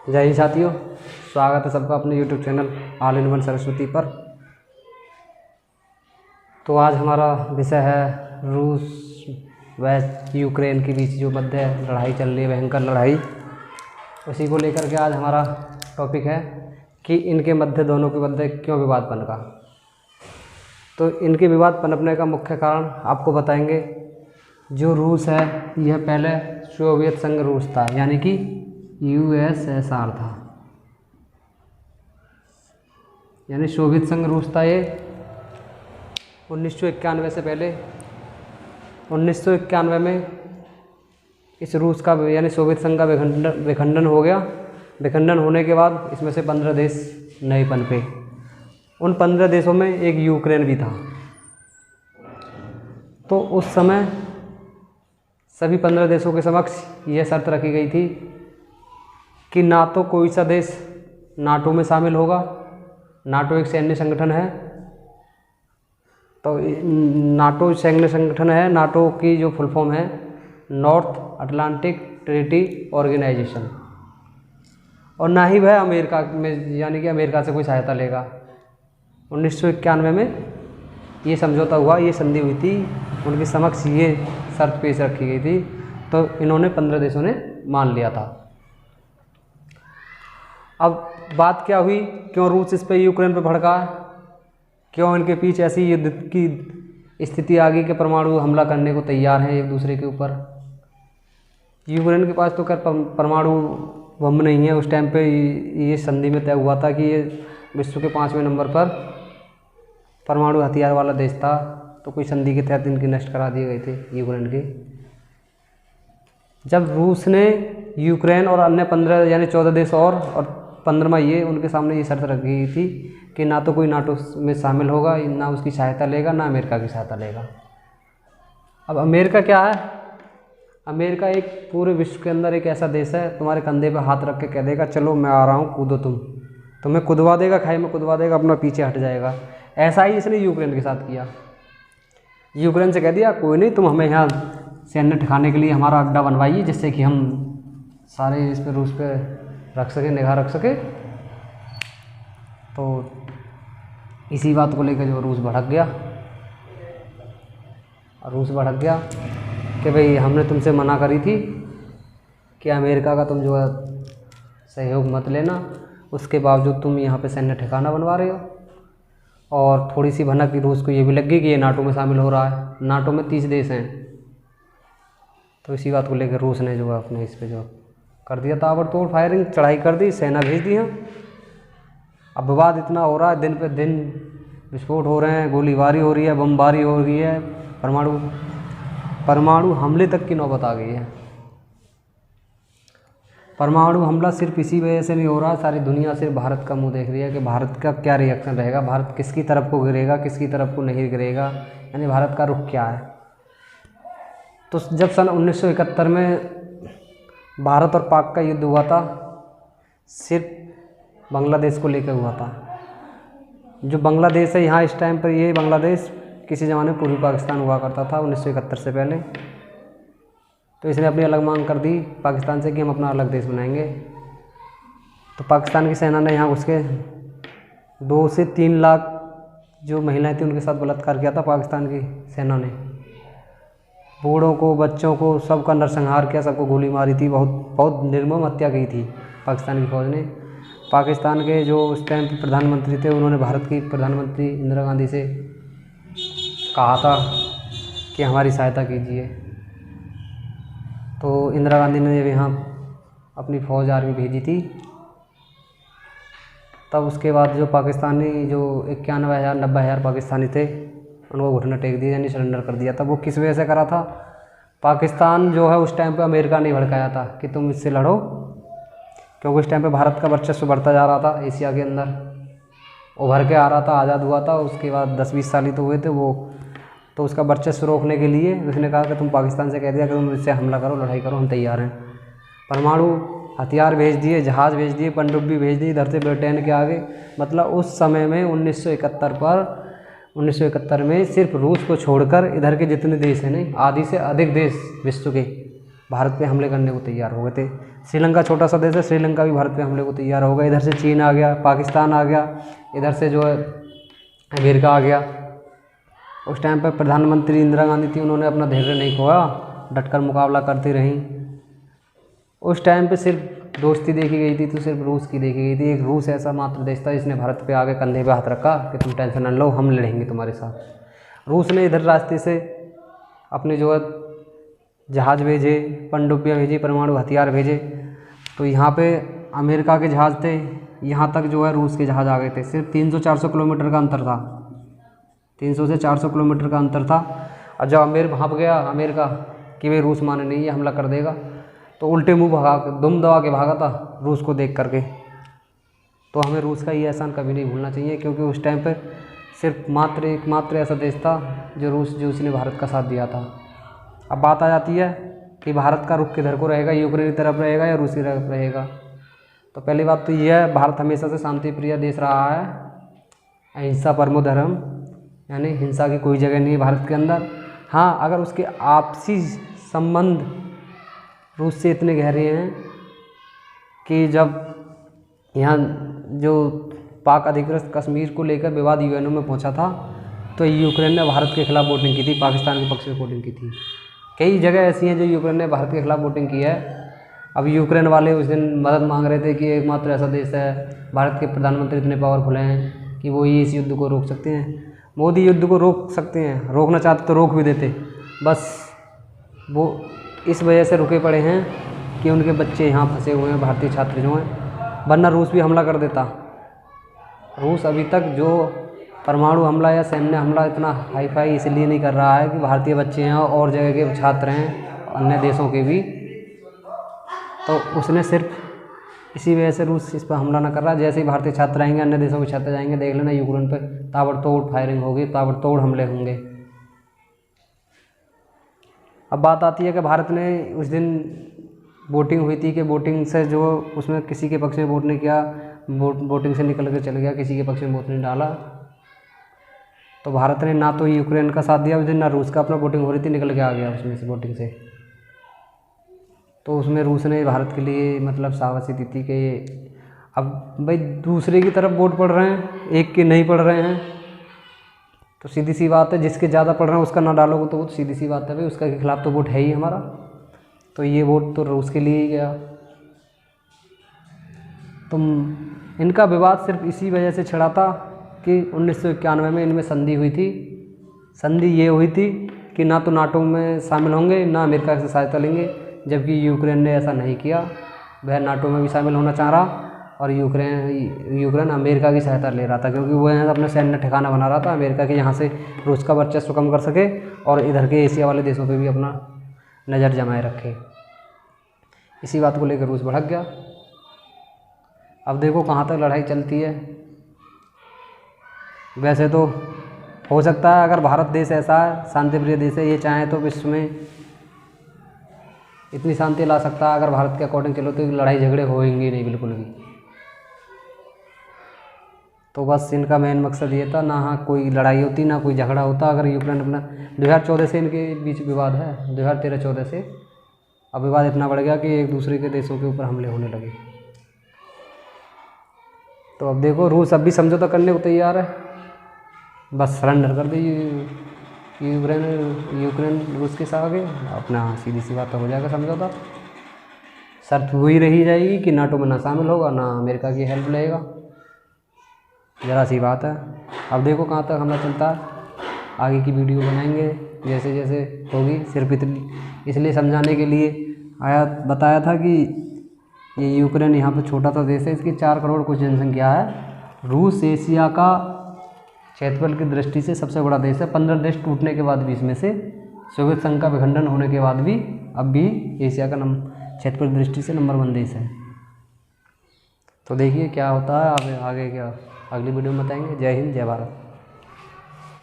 जय हिंद साथियों, स्वागत है सबका अपने YouTube channel all in one Saraswati पर। तो आज हमारा विषय है रूस व यूक्रेन के बीच जो मध्य लड़ाई चल रही है, भयंकर लड़ाई। उसी को लेकर के आज हमारा टॉपिक है कि इनके मध्य, दोनों के मध्य क्यों विवाद पनपा। तो इनके विवाद पनपने का मुख्य कारण आपको बताएंगे। जो रूस है यह पहले सोवियत संघ रूस था, यानी कि USSR था, यानी सोवियत संघ रूस था। ये 1991 से पहले 1991 में इस रूस का यानी सोवियत संघ का विखंडन हो गया। विखंडन होने के बाद इसमें से 15 देश नए पनपे। उन 15 देशों में एक यूक्रेन भी था। तो उस समय सभी 15 देशों के समक्ष यह शर्त रखी गई थी कि ना तो कोई सा देश नाटो में शामिल होगा। नाटो एक सैन्य संगठन है। तो नाटो सैन्य संगठन है। नाटो की जो फुल फॉर्म है नॉर्थ अटलांटिक ट्रीटी ऑर्गेनाइजेशन। और ना ही वह अमेरिका में, यानी कि अमेरिका से कोई सहायता लेगा। 1991 में ये समझौता हुआ, ये संधि हुई थी। उनके समक्ष ये शर्त पेश रखी गई थी। तो इन्होंने 15 देशों ने मान लिया था। अब बात क्या हुई, क्यों रूस इस पे यूक्रेन पे भड़का, क्यों इनके पीछे ऐसी युद्ध की स्थिति आ गई कि परमाणु हमला करने को तैयार हैं एक दूसरे के ऊपर। यूक्रेन के पास तो खैर परमाणु बम नहीं है। उस टाइम पे ये संधि में तय हुआ था कि ये विश्व के 5वें नंबर पर परमाणु हथियार वाला देश था। तो कोई संधि के तहत इनके नष्ट करा दिए गए थे यूक्रेन के। जब रूस ने यूक्रेन और अन्य 15 यानी 14 देश और 15वां ये, उनके सामने ये शर्त रख गई थी कि ना तो कोई नाटो में शामिल होगा, ना उसकी सहायता लेगा, ना अमेरिका की सहायता लेगा। अब अमेरिका क्या है? अमेरिका एक पूरे विश्व के अंदर एक ऐसा देश है, तुम्हारे कंधे पे हाथ रख के कह देगा चलो मैं आ रहा हूँ, कूदो तुम्हें कुदवा देगा, खाई में कुदवा देगा, अपना पीछे हट जाएगा। ऐसा ही इसने यूक्रेन के साथ किया। यूक्रेन से कह दिया कोई नहीं, तुम हमें यहाँ सैन्य ठिकाने के लिए हमारा अड्डा बनवाइए, जिससे कि हम सारे इस पर रूस पे रख सके, निगाह रख सके। तो इसी बात को लेकर जो रूस भड़क गया। और रूस भड़क गया कि भाई हमने तुमसे मना करी थी कि अमेरिका का तुम जो है सहयोग मत लेना, उसके बावजूद तुम यहाँ पे सैन्य ठिकाना बनवा रहे हो। और थोड़ी सी भनक की रूस को ये भी लग गई कि ये नाटो में शामिल हो रहा है। नाटो में 30 देश हैं। तो इसी बात को लेकर रूस ने जो है अपने इस पे जो कर दिया ताबड़तोड़ फायरिंग, चढ़ाई कर दी, सेना भेज दी है। अब विवाद इतना हो रहा है, दिन पे दिन विस्फोट हो रहे हैं, गोलीबारी हो रही है, बमबारी हो रही है, परमाणु हमले तक की नौबत आ गई है। परमाणु हमला सिर्फ इसी वजह से नहीं हो रहा, सारी दुनिया सिर्फ भारत का मुंह देख रही है कि भारत का क्या रिएक्शन रहेगा, भारत किसकी तरफ को गिरेगा, किसकी तरफ को नहीं गिरेगा, यानी भारत का रुख क्या है। तो जब सन 1971 में भारत और पाक का युद्ध हुआ था, सिर्फ बांग्लादेश को लेकर हुआ था। जो बांग्लादेश है यहाँ इस टाइम पर, ये बांग्लादेश किसी ज़माने में पूर्वी पाकिस्तान हुआ करता था 1971 से पहले। तो इसने अपनी अलग मांग कर दी पाकिस्तान से कि हम अपना अलग देश बनाएंगे। तो पाकिस्तान की सेना ने यहाँ उसके 2 से 3 लाख जो महिलाएं थी उनके साथ बलात्कार किया था पाकिस्तान की सेना ने। बूढ़ों को, बच्चों को, सबका नरसंहार किया, सबको गोली मारी थी। बहुत निर्मम हत्या की थी पाकिस्तान की फ़ौज ने। पाकिस्तान के जो उस टाइम के प्रधानमंत्री थे, उन्होंने भारत की प्रधानमंत्री इंदिरा गांधी से कहा था कि हमारी सहायता कीजिए। तो इंदिरा गांधी ने जब यहाँ अपनी फ़ौज आर्मी भेजी थी, तब उसके बाद जो पाकिस्तानी जो 91,000-90,000 पाकिस्तानी थे, उनको घुटना टेक दिया, यानी सरेंडर कर दिया था। वो किस वजह से करा था? पाकिस्तान जो है उस टाइम पे अमेरिका ने भड़काया था कि तुम इससे लड़ो, क्योंकि उस टाइम पे भारत का वर्चस्व बढ़ता जा रहा था, एशिया के अंदर उभर के आ रहा था, आज़ाद हुआ था। उसके बाद 10-20 साल ही तो हुए थे वो। तो उसका वर्चस्व रोकने के लिए उसने कहा कि तुम पाकिस्तान से कह दिया कि तुम इससे हमला करो, लड़ाई करो, हम तैयार हैं। परमाणु हथियार भेज दिए, जहाज़ भेज दिए, पनडुब्बी भेज दी इधर से ब्रिटेन के आगे। मतलब उस समय में 1971 में सिर्फ रूस को छोड़कर इधर के जितने देश हैं, नहीं, आधी से अधिक देश विश्व के भारत पे हमले करने को तैयार हो गए थे। श्रीलंका छोटा सा देश है, श्रीलंका भी भारत पे हमले को तैयार हो गया। इधर से चीन आ गया, पाकिस्तान आ गया, इधर से जो है अमेरिका आ गया। उस टाइम पर प्रधानमंत्री इंदिरा गांधी थी, उन्होंने अपना धैर्य नहीं खोया, डटकर मुकाबला करती रहीं। उस टाइम पे सिर्फ दोस्ती देखी गई थी तो सिर्फ रूस की देखी गई थी। एक रूस ऐसा मात्र देश था जिसने भारत पे आगे कंधे पे हाथ रखा कि तुम टेंशन न लो, हम लड़ेंगे तुम्हारे साथ। रूस ने इधर रास्ते से अपने जो है जहाज़ भेजे, पनडुब्बियाँ भेजी, परमाणु हथियार भेजे। तो यहाँ पे अमेरिका के जहाज़ थे, यहाँ तक जो है रूस के जहाज़ आ गए थे। सिर्फ 300-400 किलोमीटर का अंतर था, 300 से 400 किलोमीटर का अंतर था। और जब भाप गया अमेरिका कि भाई रूस माने नहीं, ये हमला कर देगा, तो उल्टे मुँह दुम दबा के भागा था रूस को देख करके। तो हमें रूस का ये एहसान कभी नहीं भूलना चाहिए, क्योंकि उस टाइम पे सिर्फ एकमात्र ऐसा देश था जो उसने भारत का साथ दिया था। अब बात आ जाती है कि भारत का रुख किधर को रहेगा, यूक्रेन की तरफ रहेगा या रूसी तरफ रहेगा। तो पहली बात तो ये है, भारत हमेशा से शांति प्रिय देश रहा है, अहिंसा परमो धर्म, यानी हिंसा की कोई जगह नहीं है भारत के अंदर। हाँ, अगर उसके आपसी संबंध रूस से इतने गहरे हैं कि जब यहाँ जो पाक अधिकृत कश्मीर को लेकर विवाद यूएनओ में पहुँचा था, तो यूक्रेन ने भारत के खिलाफ वोटिंग की थी, पाकिस्तान के पक्ष में वोटिंग की थी। कई जगह ऐसी हैं जो यूक्रेन ने भारत के खिलाफ वोटिंग की है। अब यूक्रेन वाले उस दिन मदद मांग रहे थे कि एकमात्र ऐसा देश है, भारत के प्रधानमंत्री इतने पावरफुल हैं कि वो ही इस युद्ध को रोक सकते हैं। मोदी युद्ध को रोक सकते हैं, रोकना चाहते तो रोक भी देते, बस वो इस वजह से रुके पड़े हैं कि उनके बच्चे यहाँ फंसे हुए हैं, भारतीय छात्र जो हैं, वरना रूस भी हमला कर देता। रूस अभी तक जो परमाणु हमला या सैन्य हमला इतना हाईफाई इसलिए नहीं कर रहा है कि भारतीय बच्चे हैं और जगह के छात्र हैं, अन्य देशों के भी, तो उसने सिर्फ इसी वजह से रूस इस पर हमला ना कर रहा है। जैसे ही भारतीय छात्र आएंगे, अन्य देशों के छात्र जाएंगे, देख लेना यूक्रेन पर ताबड़तोड़ फायरिंग होगी, ताबड़तोड़ हमले होंगे। अब बात आती है कि भारत ने उस दिन वोटिंग हुई थी कि वोटिंग से जो उसमें किसी के पक्ष में वोट नहीं किया, वोटिंग से निकल कर चल गया, किसी के पक्ष में वोट नहीं डाला। तो भारत ने ना तो यूक्रेन का साथ दिया उस दिन, ना रूस का। अपना वोटिंग हो रही थी, निकल के आ गया उसमें से वोटिंग से। तो उसमें रूस ने भारत के लिए मतलब शाबाशी दी थी कि अब भाई दूसरे की तरफ वोट पड़ रहे हैं, एक के नहीं पड़ रहे हैं, तो सीधी सी बात है जिसके ज़्यादा पड़ रहे हैं उसका ना डालोगे तो वो सीधी सी बात है भाई उसका के खिलाफ तो वोट है ही हमारा। तो ये वोट तो रूस के लिए ही गया। तो इनका विवाद सिर्फ इसी वजह से छिड़ा था कि 1991 में इनमें संधि हुई थी। संधि ये हुई थी कि ना तो नाटो में शामिल होंगे, ना अमेरिका से सहायता लेंगे, जबकि यूक्रेन ने ऐसा नहीं किया। वह नाटो में भी शामिल होना चाह रहा और यूक्रेन अमेरिका की सहायता ले रहा था, क्योंकि वो यहाँ अपना सैन्य ठिकाना बना रहा था अमेरिका के, यहाँ से रूस का वर्चस्व कम कर सके और इधर के एशिया वाले देशों पे भी अपना नज़र जमाए रखे। इसी बात को लेकर रूस भड़क गया। अब देखो कहाँ तक लड़ाई चलती है। वैसे तो हो सकता है अगर भारत देश ऐसा है, शांतिप्रिय देश है, ये चाहे तो विश्व में इतनी शांति ला सकता है। अगर भारत के अकॉर्डिंग चलो तो लड़ाई झगड़े होंगे नहीं बिल्कुल भी। तो बस इनका मेन मकसद ये था, ना हाँ कोई लड़ाई होती ना कोई झगड़ा होता। अगर यूक्रेन अपना 2014 से इनके बीच विवाद है, 2013-14 से अब विवाद इतना बढ़ गया कि एक दूसरे के देशों के ऊपर हमले होने लगे। तो अब देखो रूस अब भी समझौता करने को तैयार है, बस सरेंडर कर दी यूक्रेन रूस के साथ आगे, अपना सीधी सी बात हो जाएगा समझौता। शर्त वही रही जाएगी कि नाटो में ना शामिल होगा, ना अमेरिका की हेल्प लेगा। ज़रा सी बात है। अब देखो कहाँ तक हमला चलता है, आगे की वीडियो बनाएंगे जैसे जैसे होगी। सिर्फ इतनी इसलिए समझाने के लिए बताया था कि ये यूक्रेन यहाँ पर छोटा सा देश है, इसकी 4 करोड़ कुछ जनसंख्या है। रूस एशिया का क्षेत्रफल की दृष्टि से सबसे बड़ा देश है। 15 देश टूटने के बाद भी, इसमें से सोवियत संघ का विखंडन होने के बाद भी अब भी एशिया का क्षेत्रफल की दृष्टि से नंबर 1 देश है। तो देखिए क्या होता है आगे क्या अगली वीडियो में बताएंगे। जय हिंद, जय भारत।